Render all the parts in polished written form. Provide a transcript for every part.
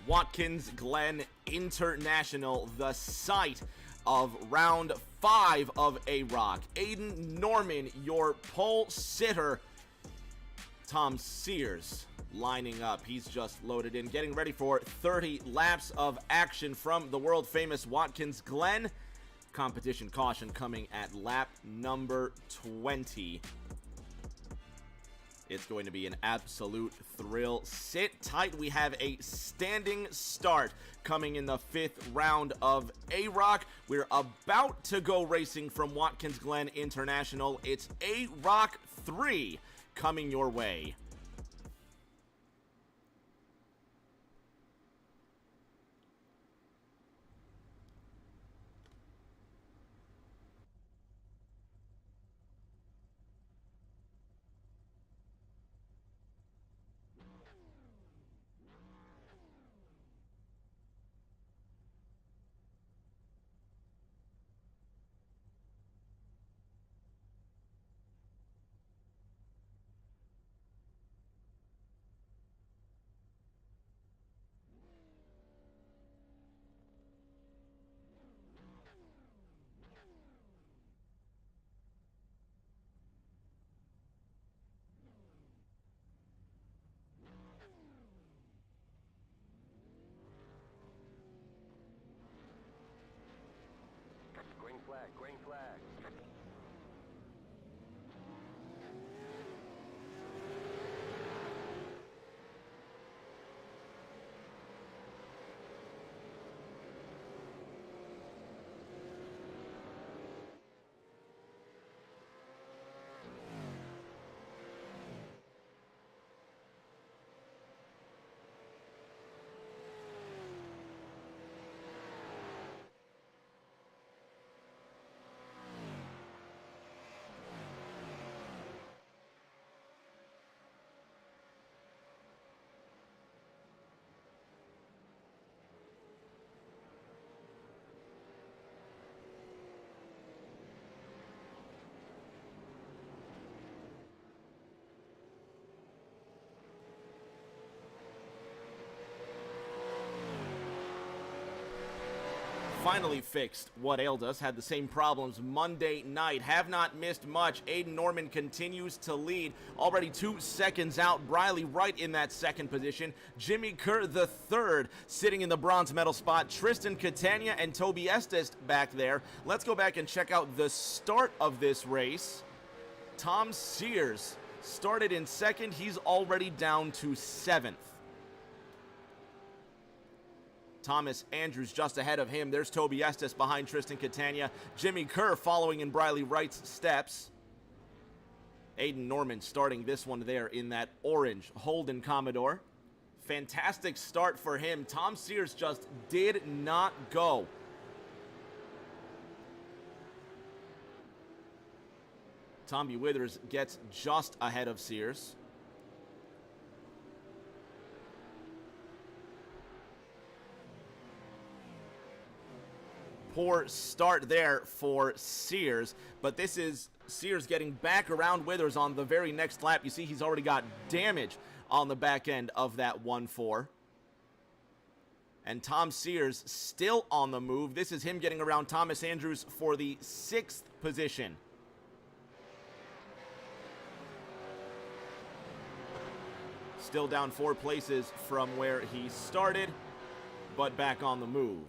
Watkins, Glen International, the site of round 5 of AROC. Aiden Norman, your pole sitter. Tom Sears lining up. He's just loaded in, getting ready for 30 laps of action from the world-famous Watkins Glen. Competition caution coming at lap number 20. It's going to be an absolute thrill. Sit tight. We have a standing start coming in the 5th round of AROC. We're about to go racing from Watkins Glen International. It's AROC 3 coming your way. Green flag, green flag. Finally fixed what ailed us. Had the same problems Monday night. Have not missed much. Aiden Norman continues to lead. Already 2 seconds out. Briley right in that second position. Jimmy Kerr the third sitting in the bronze medal spot. Tristan Catania and Toby Estes back there. Let's go back and check out the start of this race. Tom Sears started in second. He's already down to 7th. Thomas Andrews just ahead of him. There's Toby Estes behind Tristan Catania. Jimmy Kerr following in Briley Wright's steps. Aiden Norman starting this one there in that orange Holden Commodore. Fantastic start for him. Tom Sears just did not go. Tommy Withers gets just ahead of Sears. Poor start there for Sears, but this is Sears getting back around Withers on the very next lap. You see he's already got damage on the back end of that 1-4. And Tom Sears still on the move. This is him getting around Thomas Andrews for the 6th position. Still down 4 places from where he started, but back on the move.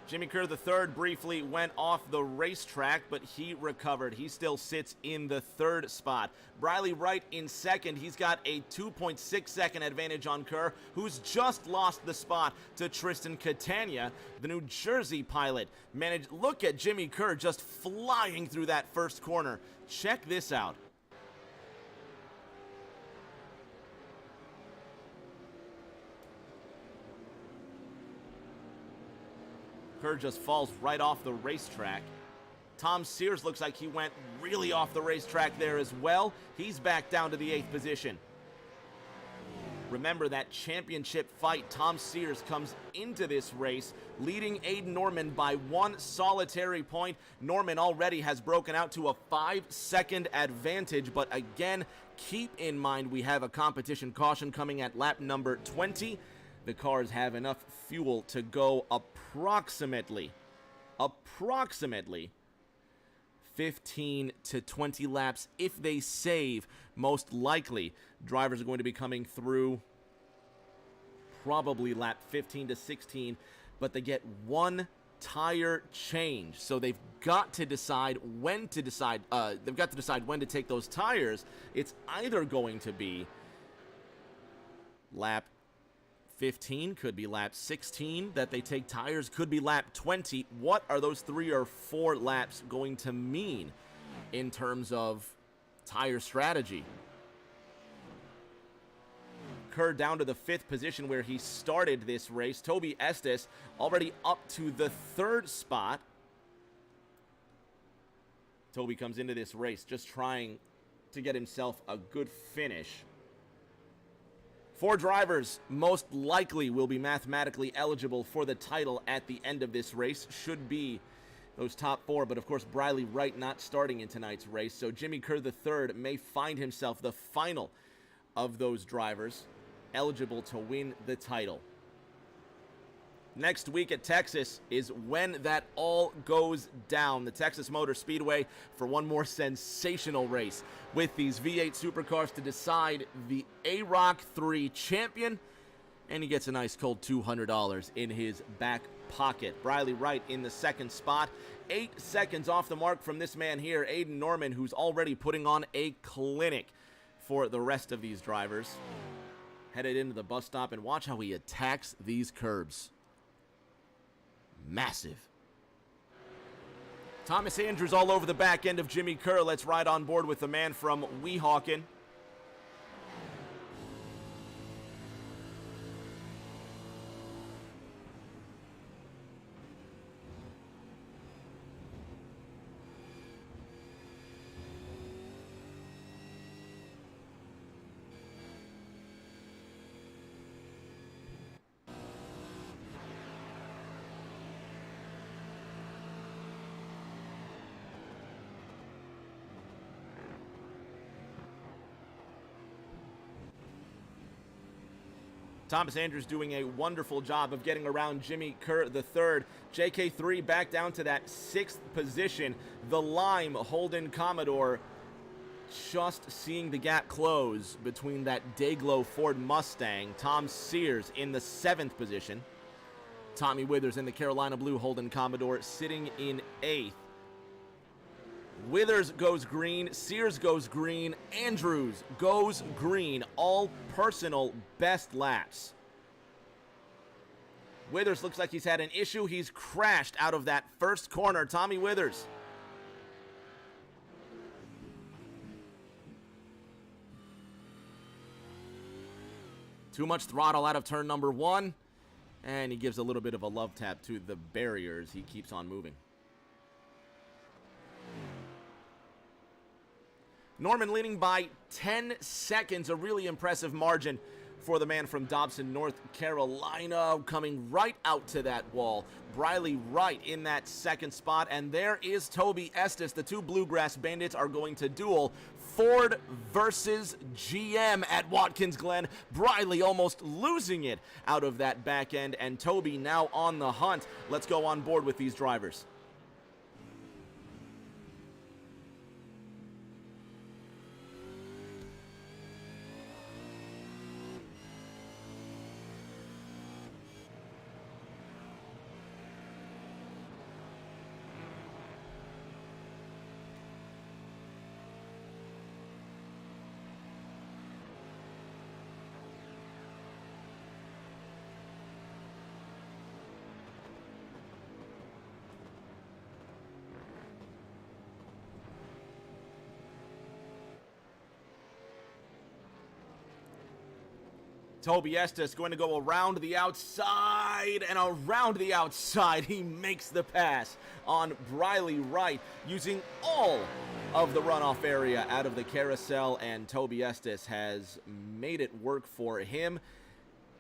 Jimmy Kerr III briefly went off the racetrack, but he recovered. He still sits in the 3rd spot. Briley Wright in 2nd. He's got a 2.6 second advantage on Kerr, who's just lost the spot to Tristan Catania, the New Jersey pilot. Look at Jimmy Kerr just flying through that first corner. Check this out. Kerr just falls right off the racetrack. Tom Sears looks like he went really off the racetrack there as well. He's back down to the 8th position. Remember that championship fight. Tom Sears comes into this race leading Aiden Norman by 1 solitary point. Norman already has broken out to a 5-second advantage, but again, keep in mind we have a competition caution coming at lap number 20. The cars have enough fuel to go approximately 15 to 20 laps if they save. Most likely, drivers are going to be coming through probably lap 15 to 16, but they get 1 tire change, so they've got to decide when to take those tires. It's either going to be lap 15, could be lap 16 that they take tires, could be lap 20. What are those 3 or 4 laps going to mean in terms of tire strategy? Kerr down to the 5th position where he started this race. Toby Estes already up to the 3rd spot. Toby comes into this race just trying to get himself a good finish. 4 drivers most likely will be mathematically eligible for the title at the end of this race. Should be those top 4, but of course Briley Wright not starting in tonight's race, so Jimmy Kerr III may find himself the final of those drivers eligible to win the title. Next week at Texas is when that all goes down. The Texas Motor Speedway for one more sensational race with these V8 supercars to decide the AROC 3 champion, and he gets a nice cold $200 in his back pocket. Briley Wright in the 2nd spot, 8 seconds off the mark from this man here, Aiden Norman, who's already putting on a clinic for the rest of these drivers. Headed into the bus stop, and watch how he attacks these curbs. Massive. Thomas Andrews all over the back end of Jimmy Kerr. Let's ride on board with the man from Weehawken. Thomas Andrews doing a wonderful job of getting around Jimmy Kerr III. JK3 back down to that 6th position. The Lime Holden Commodore just seeing the gap close between that Dayglow Ford Mustang. Tom Sears in the 7th position. Tommy Withers in the Carolina Blue Holden Commodore sitting in 8th. Withers goes green, Sears goes green, Andrews goes green. All personal best laps. Withers looks like he's had an issue. He's crashed out of that first corner. Tommy Withers. Too much throttle out of turn number 1. And he gives a little bit of a love tap to the barriers. He keeps on moving. Norman leading by 10 seconds, a really impressive margin for the man from Dobson, North Carolina, coming right out to that wall. Briley Wright in that 2nd spot, and there is Toby Estes. The 2 Bluegrass Bandits are going to duel. Ford versus GM at Watkins Glen. Briley almost losing it out of that back end, and Toby now on the hunt. Let's go on board with these drivers. Toby Estes going to go around the outside, and around the outside, he makes the pass on Briley Wright, using all of the runoff area out of the carousel, and Toby Estes has made it work for him.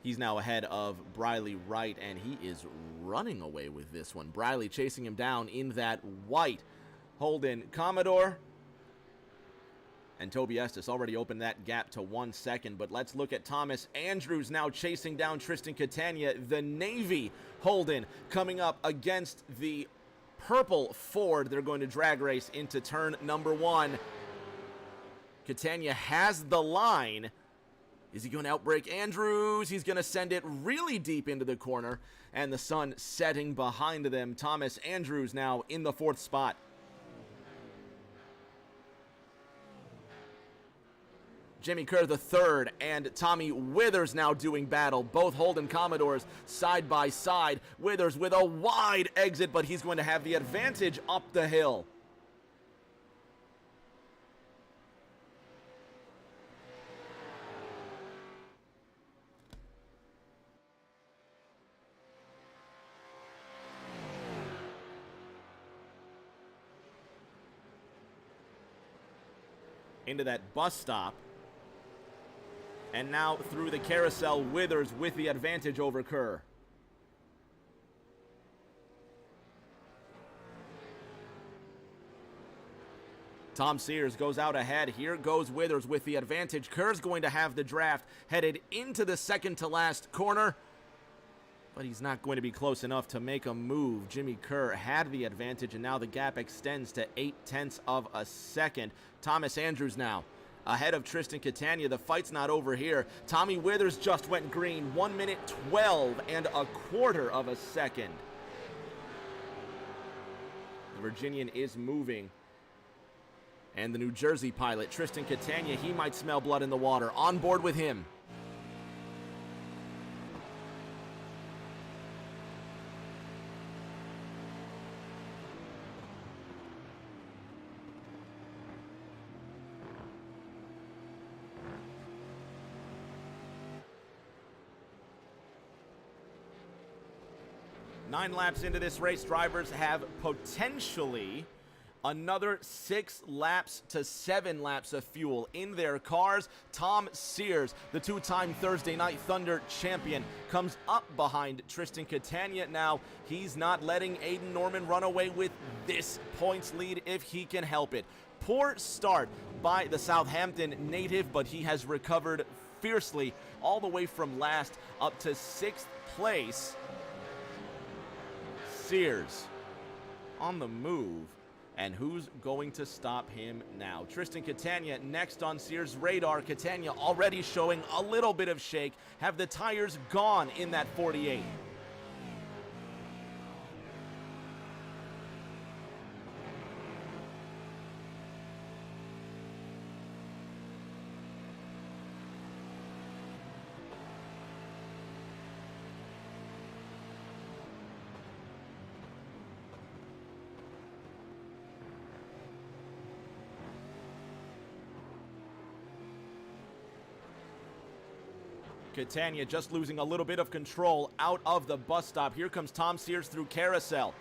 He's now ahead of Briley Wright, and he is running away with this one. Briley chasing him down in that white Holden Commodore. And Toby Estes already opened that gap to 1 second, but let's look at Thomas Andrews now chasing down Tristan Catania. The Navy Holden coming up against the purple Ford. They're going to drag race into turn number 1. Catania has the line. Is he going to outbrake Andrews? He's going to send it really deep into the corner, and the sun setting behind them. Thomas Andrews now in the 4th spot. Jimmy Kerr the 3rd and Tommy Withers now doing battle. Both Holden Commodores side by side. Withers with a wide exit, but he's going to have the advantage up the hill. Into that bus stop. And now through the carousel, Withers with the advantage over Kerr. Tom Sears goes out ahead. Here goes Withers with the advantage. Kerr's going to have the draft headed into the second to last corner, but he's not going to be close enough to make a move. Jimmy Kerr had the advantage, and now the gap extends to 0.8 of a second. Thomas Andrews now ahead of Tristan Catania. The fight's not over here. Tommy Withers just went green. 1 minute 12 and a quarter of a second. The Virginian is moving. And the New Jersey pilot, Tristan Catania, he might smell blood in the water. On board with him. Nine laps into this race, drivers have potentially another 6 laps to 7 laps of fuel in their cars. Tom Sears, the 2-time Thursday Night Thunder champion, comes up behind Tristan Catania. Now, he's not letting Aiden Norman run away with this points lead if he can help it. Poor start by the Southampton native, but he has recovered fiercely all the way from last up to 6th place. Sears on the move, and who's going to stop him now? Tristan Catania next on Sears' radar. Catania already showing a little bit of shake. Have the tires gone in that 48? Catania just losing a little bit of control out of the bus stop. Here comes Tom Sears through carousel.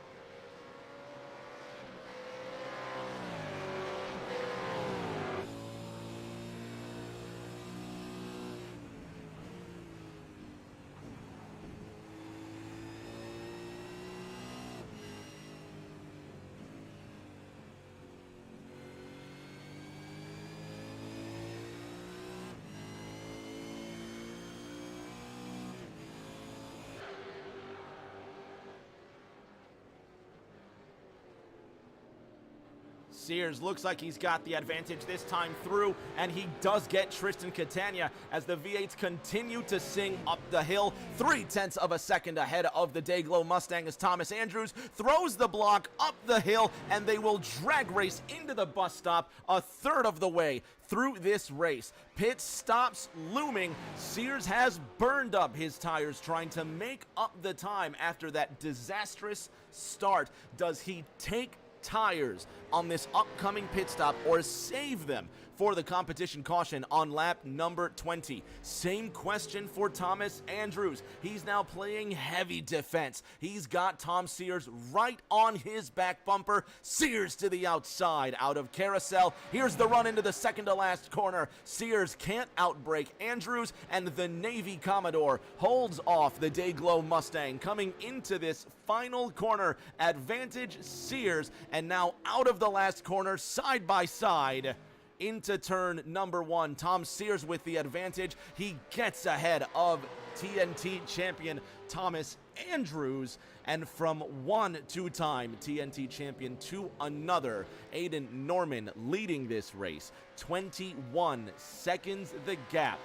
Sears looks like he's got the advantage this time through, and he does get Tristan Catania as the V8s continue to sing up the hill. 0.3 of a second ahead of the Dayglow Mustang as Thomas Andrews throws the block up the hill, and they will drag race into the bus stop a third of the way through this race. Pit stops looming. Sears has burned up his tires trying to make up the time after that disastrous start. Does he take tires on this upcoming pit stop or save them for the competition caution on lap number 20. Same question for Thomas Andrews. He's now playing heavy defense. He's got Tom Sears right on his back bumper. Sears to the outside out of carousel. Here's the run into the second to last corner. Sears can't outbrake Andrews, and the Navy Commodore holds off the Dayglow Mustang coming into this final corner. Advantage Sears, and now out of the last corner, side by side into turn number 1. Tom Sears with the advantage. He gets ahead of TNT champion Thomas Andrews, and from one two-time TNT champion to another, Aiden Norman leading this race. 21 seconds the gap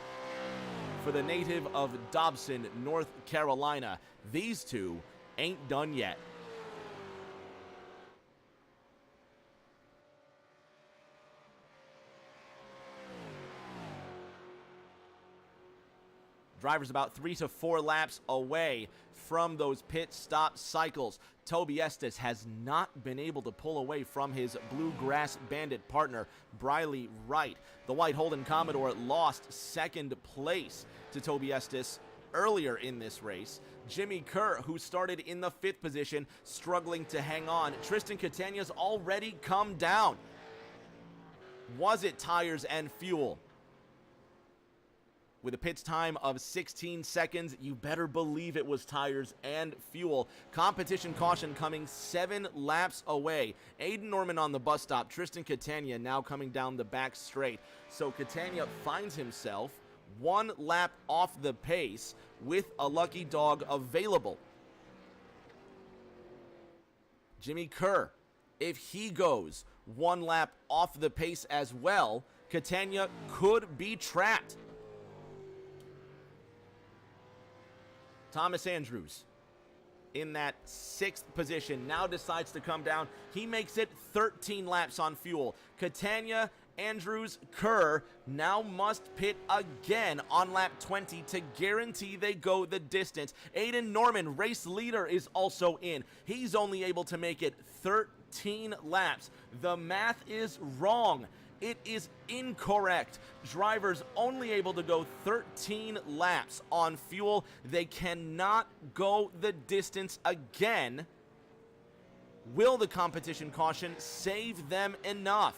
for the native of Dobson, North Carolina. These two ain't done yet. Drivers about 3 to 4 laps away from those pit stop cycles. Toby Estes has not been able to pull away from his Bluegrass Bandit partner, Briley Wright. The White Holden Commodore lost second place to Toby Estes earlier in this race. Jimmy Kerr, who started in the 5th position, struggling to hang on. Tristan Catania's already come down. Was it tires and fuel? With a pits time of 16 seconds, you better believe it was tires and fuel. Competition caution coming 7 laps away. Aiden Norman on the bus stop. Tristan Catania now coming down the back straight. So Catania finds himself 1 lap off the pace with a lucky dog available. Jimmy Kerr, if he goes 1 lap off the pace as well, Catania could be trapped. Thomas Andrews in that 6th position now decides to come down. He makes it 13 laps on fuel. Catania, Andrews, Kerr now must pit again on lap 20 to guarantee they go the distance. Aiden Norman, race leader, is also in. He's only able to make it 13 laps. The math is wrong. It is incorrect. Drivers only able to go 13 laps on fuel. They cannot go the distance again. Will the competition caution save them enough?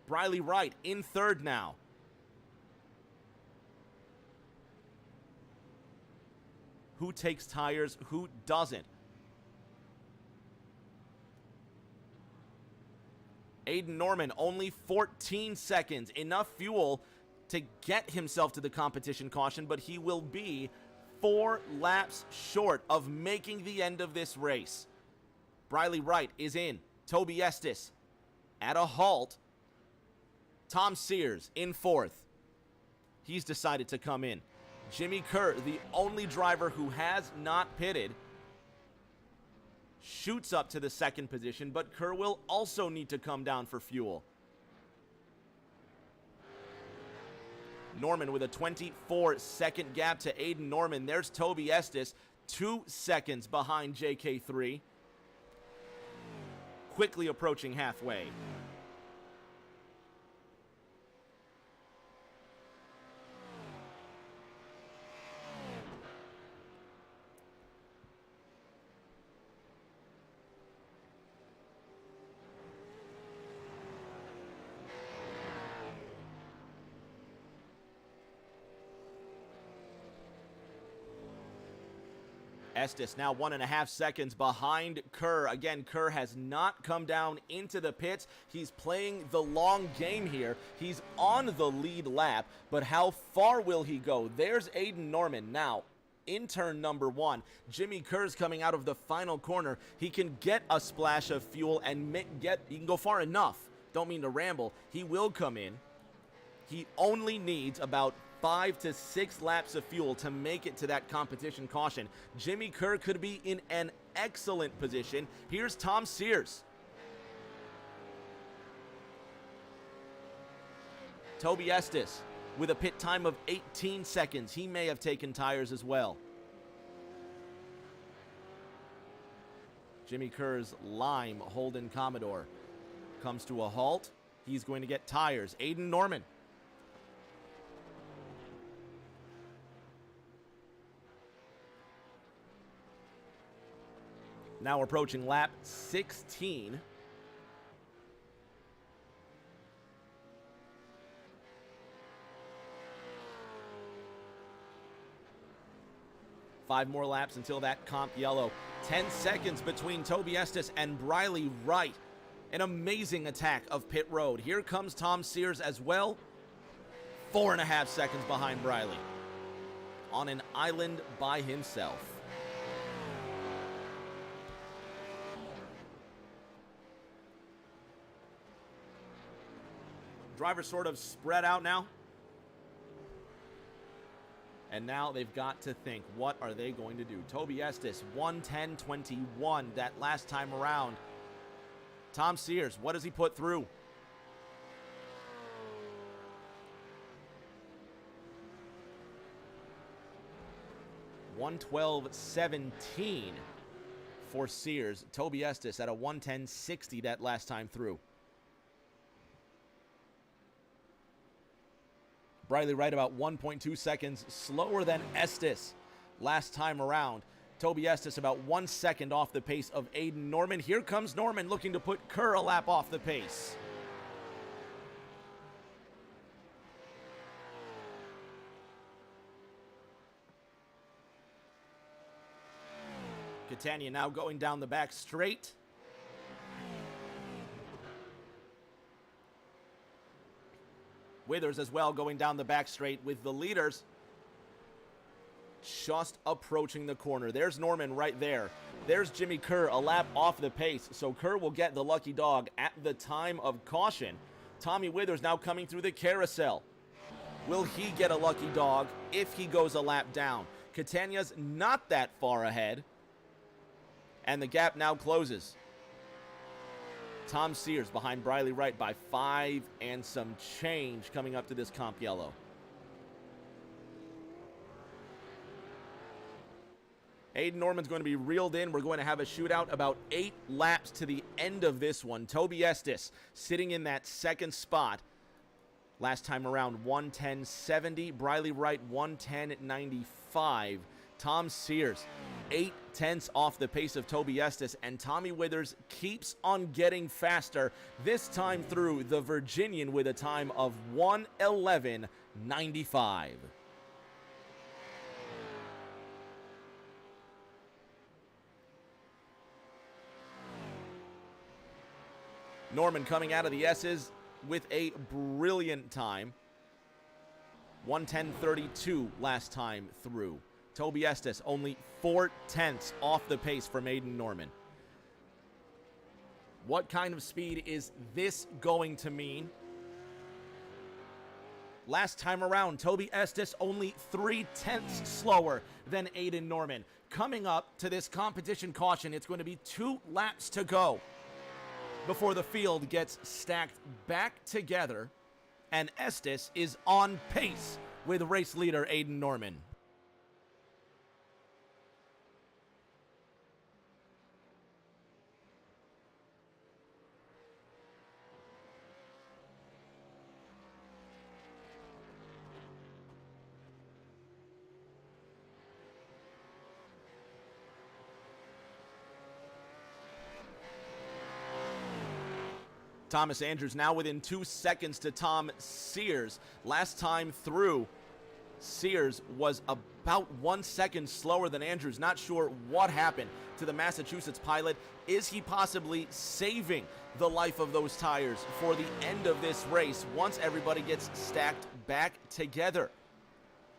Briley Wright in 3rd now. Who takes tires? Who doesn't? Aiden Norman, only 14 seconds. Enough fuel to get himself to the competition caution, but he will be 4 laps short of making the end of this race. Briley Wright is in. Toby Estes at a halt. Tom Sears in 4th. He's decided to come in. Jimmy Kerr, the only driver who has not pitted, shoots up to the 2nd position, but Kerr will also need to come down for fuel. Norman with a 24-second gap to Aiden Norman. There's Toby Estes, 2 seconds behind JK3. Quickly approaching halfway. Estes now 1.5 seconds behind Kerr. Again, Kerr has not come down into the pits. He's playing the long game here. He's on the lead lap, but how far will he go? There's Aiden Norman now in turn number 1. Jimmy Kerr's coming out of the final corner. He can get a splash of fuel and he can go far enough. Don't mean to ramble. He will come in. He only needs about 5 to 6 laps of fuel to make it to that competition caution. Jimmy Kerr could be in an excellent position. Here's Tom Sears. Toby Estes with a pit time of 18 seconds. He may have taken tires as well. Jimmy Kerr's lime Holden Commodore comes to a halt. he's going to get tires. Aiden Norman. Now approaching lap 16. Five more laps until that comp yellow. 10 seconds between Toby Estes and Briley Wright. An amazing attack of pit road. Here comes Tom Sears as well. 4.5 seconds behind Briley. On an island by himself. Drivers sort of spread out now. And now they've got to think, what are they going to do? Toby Estes, 1:10.21 that last time around. Tom Sears, what does he put through? $1:12.17 for Sears. Toby Estes at a 1:10.60 that last time through. Briley Wright about 1.2 seconds slower than Estes last time around. Toby Estes about 1 second off the pace of Aiden Norman. Here comes Norman looking to put Kerr a lap off the pace. Catania now going down the back straight. Withers as well going down the back straight with the leaders just approaching the corner. There's Norman right there. There's Jimmy Kerr a lap off the pace, so Kerr will get the lucky dog at the time of caution. Tommy Withers now coming through the carousel. Will he get a lucky dog if he goes a lap down? Catania's not that far ahead, and the gap now closes. Tom Sears behind Briley Wright by 5 and some change coming up to this comp yellow. Aiden Norman's going to be reeled in. We're going to have a shootout about 8 laps to the end of this one. Toby Estes sitting in that second spot. Last time around 1:10.70. Briley Wright 1:10.95. Tom Sears 0.8 off the pace of Toby Estes, and Tommy Withers keeps on getting faster, this time through the Virginian with a time of 1:11.95. Norman coming out of the S's with a brilliant time. 1:10.32 last time through. Toby Estes only 0.4 off the pace from Aiden Norman. What kind of speed is this going to mean? Last time around, Toby Estes only 0.3 slower than Aiden Norman. Coming up to this competition caution, it's going to be 2 laps to go before the field gets stacked back together, and Estes is on pace with race leader Aiden Norman. Thomas Andrews now within 2 seconds to Tom Sears. Last time through, Sears was about 1 second slower than Andrews. Not sure what happened to the Massachusetts pilot. Is he possibly saving the life of those tires for the end of this race once everybody gets stacked back together?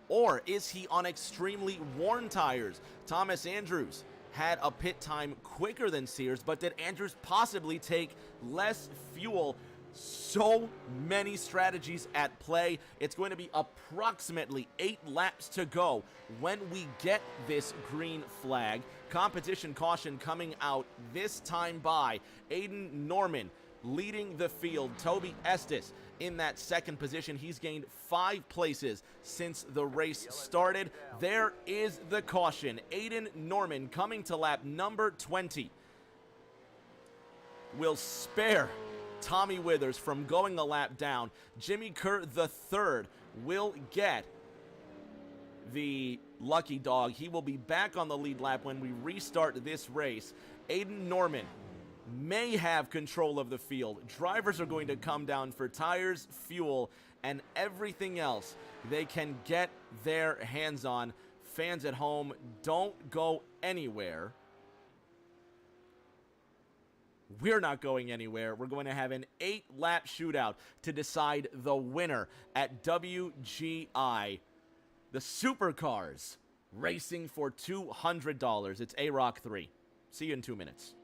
Or is he on extremely worn tires? Thomas Andrews had a pit time quicker than Sears, but did Andrews possibly take less fuel? So many strategies at play. It's going to be approximately 8 laps to go when we get this green flag. Competition caution coming out this time by Aiden Norman leading the field. Toby Estes in that second position. He's gained 5 places since the race started. There is the caution. Aiden Norman coming to lap number 20 will spare Tommy Withers from going a lap down. Jimmy Kerr III will get the lucky dog. He will be back on the lead lap when we restart this race. Aiden Norman may have control of the field. Drivers are going to come down for tires, fuel, and everything else they can get their hands on. Fans at home, don't go anywhere. We're not going anywhere. We're going to have an 8-lap shootout to decide the winner at WGI. The Supercars racing for $200. It's AROC 3. See you in 2 minutes.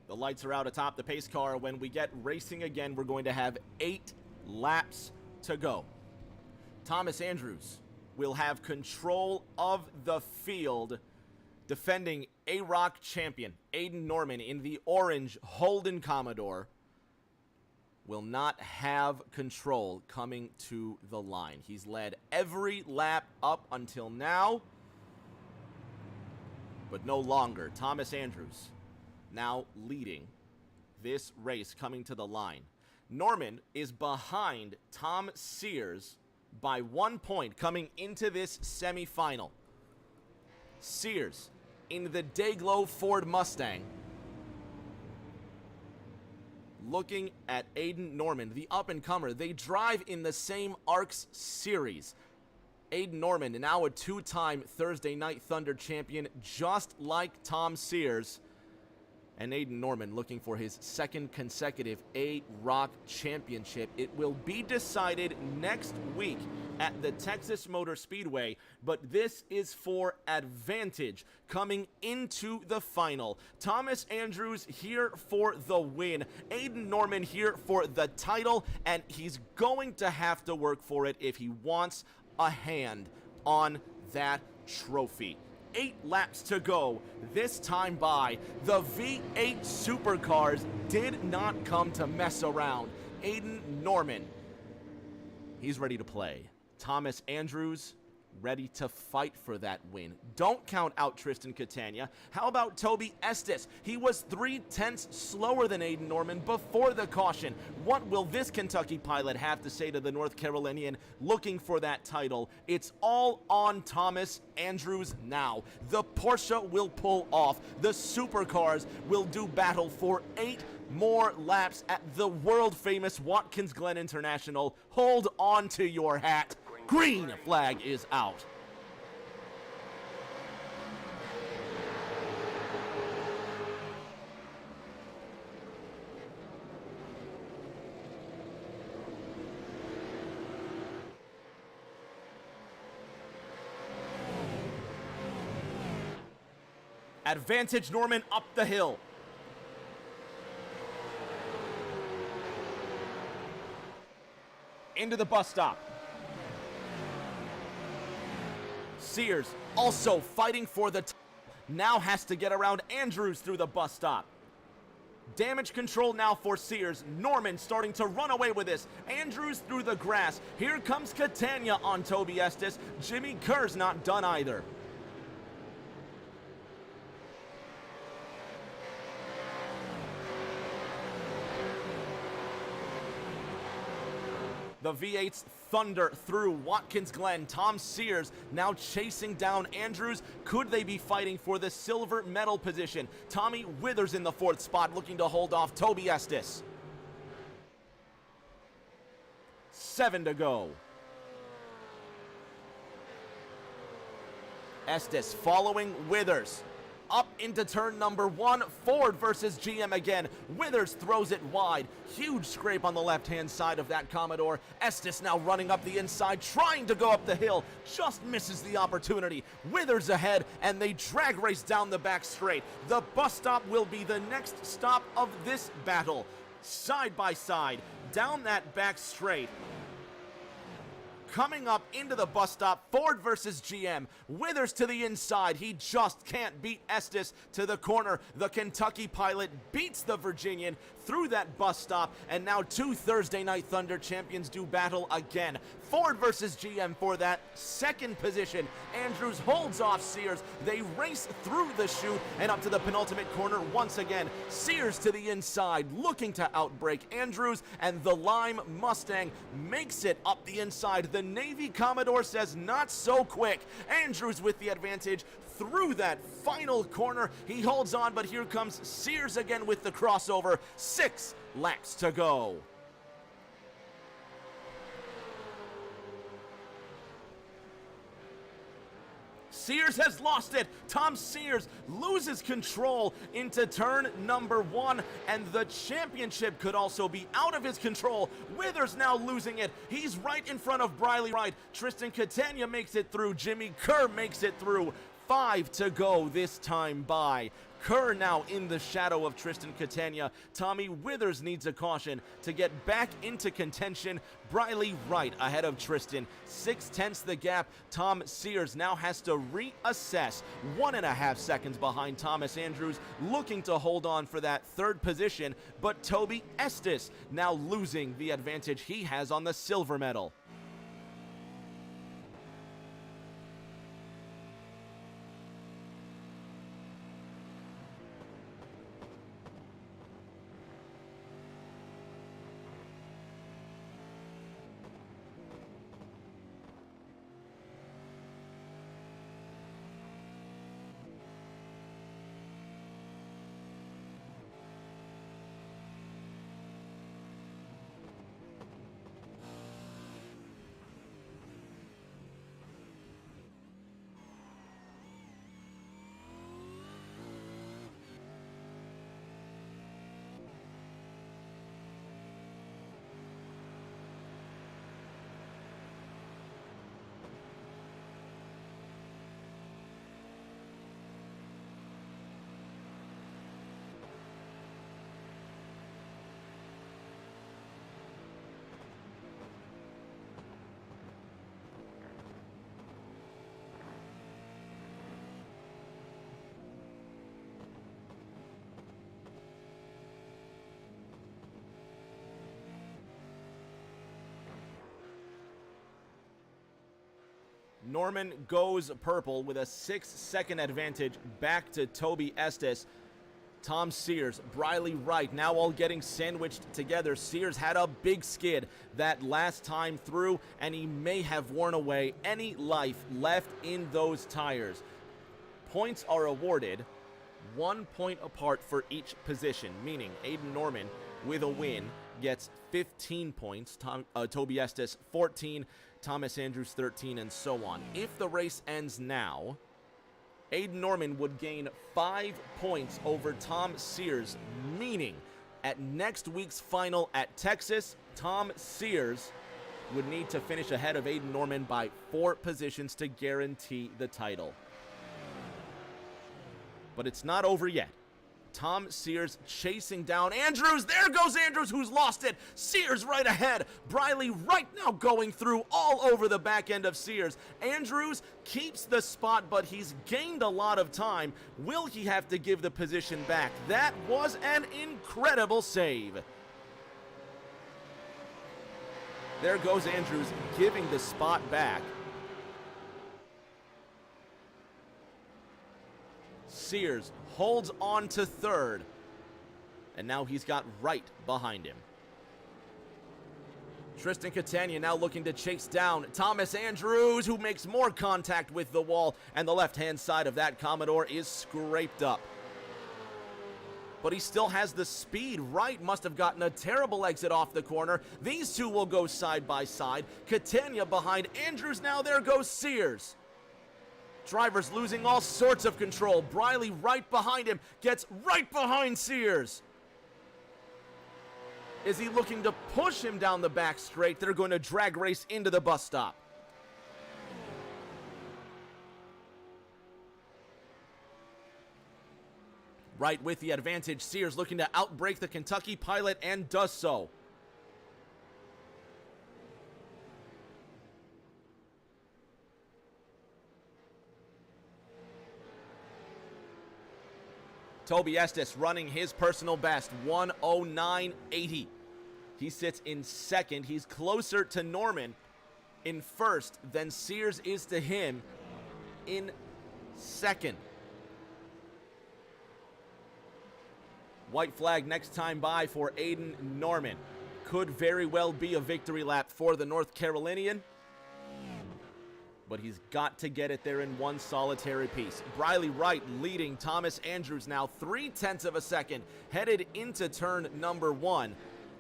The lights are out atop the pace car. When we get racing again, we're going to have 8 laps to go. Thomas Andrews will have control of the field. Defending AROC champion Aiden Norman in the orange Holden Commodore will not have control coming to the line. He's led every lap up until now, but no longer. Thomas Andrews now leading this race coming to the line. Norman is behind Tom Sears by 1 point coming into this semifinal. Sears in the Dayglow Ford Mustang, looking at Aiden Norman, the up-and-comer. They drive in the same ARCS series. Aiden Norman, now a two-time Thursday Night Thunder champion, just like Tom Sears. And Aiden Norman looking for his second consecutive AROC championship. It will be decided next week at the Texas Motor Speedway, but this is for advantage coming into the final. Thomas Andrews here for the win. Aiden Norman here for the title, and he's going to have to work for it if he wants a hand on that trophy. 8 laps to go this time by. The V8 supercars did not come to mess around. Aiden Norman, he's ready to play. Thomas Andrews, ready to fight for that win. Don't count out Tristan Catania. How about Toby Estes? He was 3/10 slower than Aiden Norman before the caution. What will this Kentucky pilot have to say to the North Carolinian looking for that title? It's all on Thomas Andrews now. The Porsche will pull off. The supercars will do battle for 8 more laps at the world-famous Watkins Glen International. Hold on to your hat. Green flag is out. Advantage Norman up the hill. Into the bus stop. Sears also fighting for the now has to get around Andrews through the bus stop. Damage control now for Sears. Norman starting to run away with this. Andrews through the grass. Here comes Catania on Toby Estes. Jimmy Kerr's not done either. The V8's thunder through Watkins Glen. Tom Sears now chasing down Andrews. Could they be fighting for the silver medal position? Tommy Withers in the 4th spot looking to hold off Toby Estes. 7 to go. Estes following Withers. Up into turn number 1, Ford versus GM again. Withers throws it wide. Huge scrape on the left-hand side of that Commodore. Estes now running up the inside, trying to go up the hill. Just misses the opportunity. Withers ahead, and they drag race down the back straight. The bus stop will be the next stop of this battle. Side by side, down that back straight. Coming up into the bus stop, Ford versus GM. Withers to the inside. He just can't beat Estes to the corner. The Kentucky pilot beats the Virginian through that bus stop, and now 2 Thursday Night Thunder champions do battle again. Ford versus GM for that second position. Andrews holds off Sears. They race through the chute and up to the penultimate corner once again. Sears to the inside, looking to outbreak Andrews, and the Lime Mustang makes it up the inside. The Navy Commodore says not so quick. Andrews with the advantage through that final corner. He holds on, but here comes Sears again with the crossover. 6 laps to go. Sears has lost it. Tom Sears loses control into turn number 1, and the championship could also be out of his control. Withers now losing it. He's right in front of Briley Wright. Tristan Catania makes it through. Jimmy Kerr makes it through. 5 to go this time by. Kerr now in the shadow of Tristan Catania. Tommy Withers needs a caution to get back into contention. Briley Wright ahead of Tristan. 6/10 the gap. Tom Sears now has to reassess. 1.5 seconds behind Thomas Andrews, looking to hold on for that third position. But Toby Estes now losing the advantage he has on the silver medal. Norman goes purple with a 6-second advantage back to Toby Estes. Tom Sears, Briley Wright, now all getting sandwiched together. Sears had a big skid that last time through, and he may have worn away any life left in those tires. Points are awarded 1 point apart for each position, meaning Aiden Norman with a win gets 15 points, Toby Estes 14, Thomas Andrews 13, and so on. If the race ends now, Aiden Norman would gain 5 points over Tom Sears, meaning at next week's final at Texas, Tom Sears would need to finish ahead of Aiden Norman by 4 positions to guarantee the title. But it's not over yet. Tom Sears chasing down Andrews. There goes Andrews, who's lost it. Sears right ahead. Briley Wright now going through all over the back end of Sears. Andrews keeps the spot, but he's gained a lot of time. Will he have to give the position back? That was an incredible save. There goes Andrews giving the spot back. Sears holds on to third, and now he's got Wright behind him. Tristan Catania now looking to chase down Thomas Andrews, who makes more contact with the wall, and the left-hand side of that Commodore is scraped up. But he still has the speed. Wright must have gotten a terrible exit off the corner. These two will go side by side. Catania behind Andrews now. There goes Sears. Drivers losing all sorts of control. Briley right behind him, gets right behind Sears. Is he looking to push him down the back straight? They're going to drag race into the bus stop. Right with the advantage. Sears looking to outbrake the Kentucky pilot and does so. Toby Estes running his personal best, 1:09.80. He sits in second. He's closer to Norman in first than Sears is to him in second. White flag next time by for Aiden Norman. Could very well be a victory lap for the North Carolinian, but he's got to get it there in one solitary piece. Briley Wright leading Thomas Andrews now 0.3 of a second, headed into turn number 1.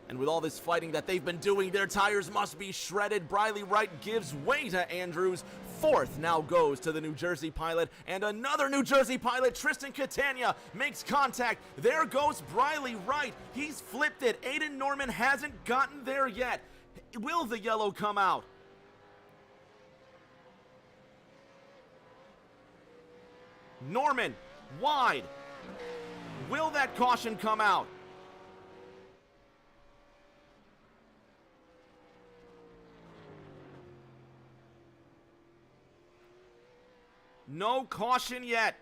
And with all this fighting that they've been doing, their tires must be shredded. Briley Wright gives way to Andrews. Fourth now goes to the New Jersey pilot, and another New Jersey pilot, Tristan Catania, makes contact. There goes Briley Wright. He's flipped it. Aiden Norman hasn't gotten there yet. Will the yellow come out? Norman, wide. Will that caution come out? No caution yet.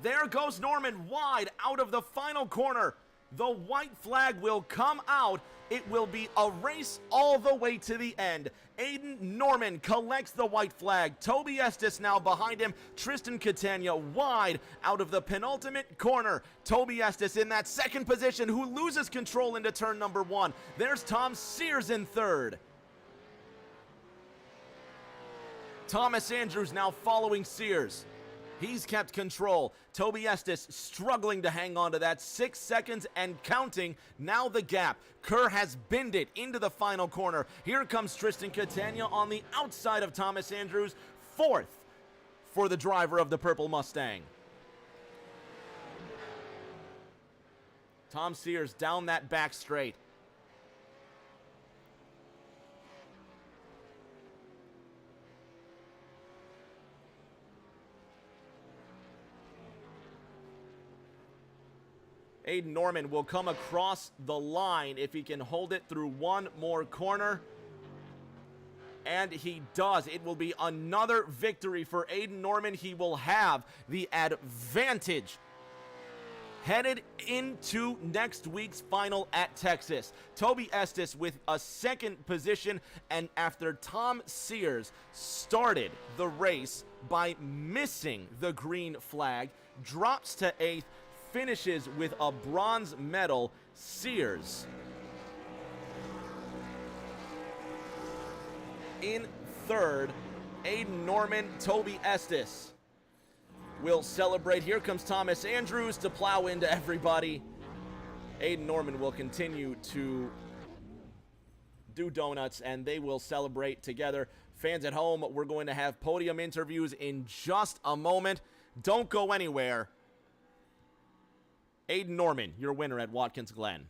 There goes Norman wide out of the final corner. The white flag will come out. It will be a race all the way to the end. Aiden Norman collects the white flag. Toby Estes now behind him. Tristan Catania wide out of the penultimate corner. Toby Estes in that second position, who loses control into turn number 1. There's Tom Sears in third. Thomas Andrews now following Sears. He's kept control. Toby Estes struggling to hang on to that. 6 seconds and counting. Now the gap. Kerr has binned it into the final corner. Here comes Tristan Catania on the outside of Thomas Andrews. Fourth for the driver of the purple Mustang. Tom Sears down that back straight. Aiden Norman will come across the line if he can hold it through one more corner. And he does. It will be another victory for Aiden Norman. He will have the advantage headed into next week's final at Texas. Toby Estes with a second position, and after Tom Sears started the race by missing the green flag, drops to 8th, finishes with a bronze medal. Sears in third. Aiden Norman, Toby Estes will celebrate. Here comes Thomas Andrews to plow into everybody. Aiden Norman will continue to do donuts, and they will celebrate together. Fans at home, we're going to have podium interviews in just a moment. Don't go anywhere. Aiden Norman, your winner at Watkins Glen.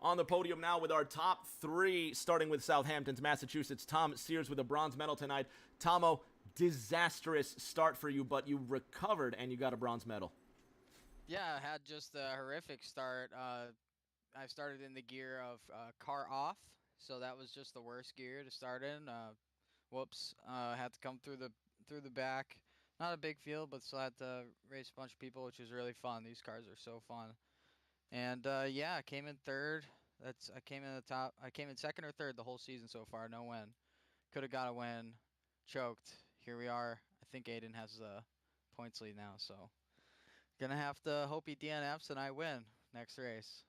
On the podium now with our top three, starting with Southampton's Massachusetts, Tom Sears with a bronze medal tonight. Tomo, disastrous start for you, but you recovered and you got a bronze medal. Yeah, I had just a horrific start. I started in the gear of car off, so that was just the worst gear to start in. Whoops, had to come through the back. Not a big field, but still had to race a bunch of people, which was really fun. These cars are so fun. And yeah, I came in third. I came in the top. I came in second or third the whole season so far. No win. Could have got a win, choked. Here we are. I think Aiden has a points lead now, so gonna have to hope he DNFs and I win next race.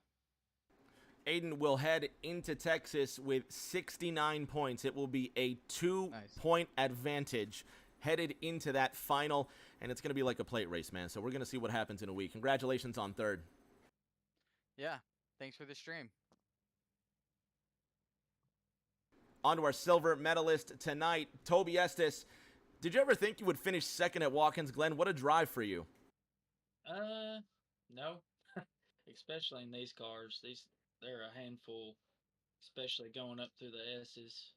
Aiden will head into Texas with 69 points. It will be a 2-point advantage headed into that final, and it's going to be like a plate race, man. So we're going to see what happens in a week. Congratulations on third. Yeah, thanks for the stream. On to our silver medalist tonight, Toby Estes. Did you ever think you would finish second at Watkins, Glen? What a drive for you. No. Especially in these cars. They're a handful, especially going up through the S's.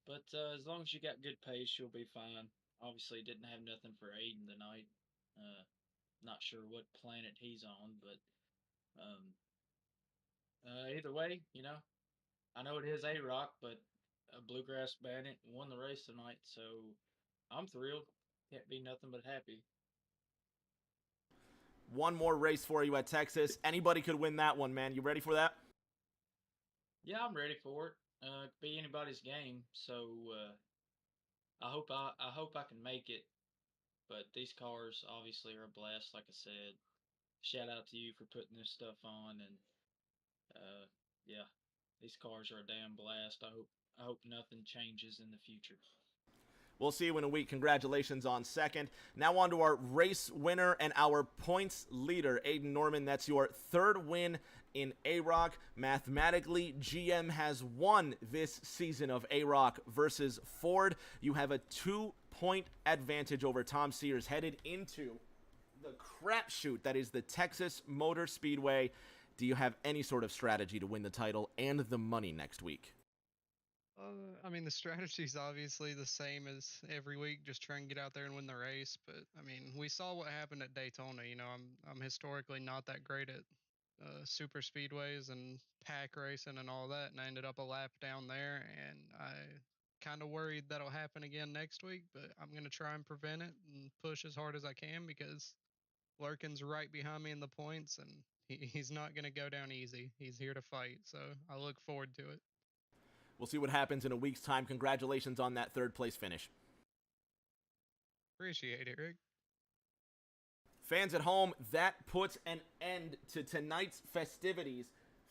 But as long as you got good pace, you'll be fine. Obviously, didn't have nothing for Aiden tonight. Not sure what planet he's on, but either way, I know it is AROC, but a Bluegrass Bandit won the race tonight, so I'm thrilled. Can't be nothing but happy. One more race for you at Texas. Anybody could win that one, man. You ready for that? Yeah, I'm ready for it. It could be anybody's game, so I hope I can make it. But these cars obviously are a blast, like I said. Shout out to you for putting this stuff on, and yeah, these cars are a damn blast. I hope nothing changes in the future. We'll see you in a week. Congratulations on second. Now on to our race winner and our points leader, Aiden Norman. That's your third win in AROC. Mathematically, GM has won this season of AROC versus Ford. You have a 2-point advantage over Tom Sears headed into the crapshoot that is the Texas Motor Speedway. Do you have any sort of strategy to win the title and the money next week? I mean, the strategy's obviously the same as every week, just try and get out there and win the race. But I mean, we saw what happened at Daytona. I'm historically not that great at super speedways and pack racing and all that, and I ended up a lap down there. And I kind of worried that'll happen again next week, but I'm gonna try and prevent it and push as hard as I can because Lurkin's right behind me in the points, and he's not gonna go down easy. He's here to fight, so I look forward to it. We'll see what happens in a week's time. Congratulations on that third place finish. Appreciate it, Rick. Fans at home, that puts an end to tonight's festivities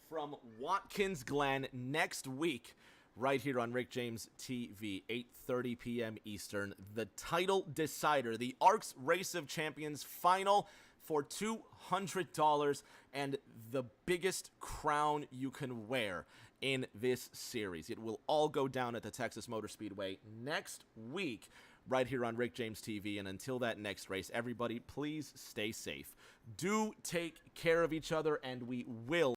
from Watkins Glen next week, right here on Rick James TV, 8:30 p.m. Eastern. The title decider, the ARC's Race of Champions final for $200 and the biggest crown you can wear in this series. It will all go down at the Texas Motor Speedway next week, right here on Rick James TV. And until that next race, everybody, please stay safe. Do take care of each other, and we will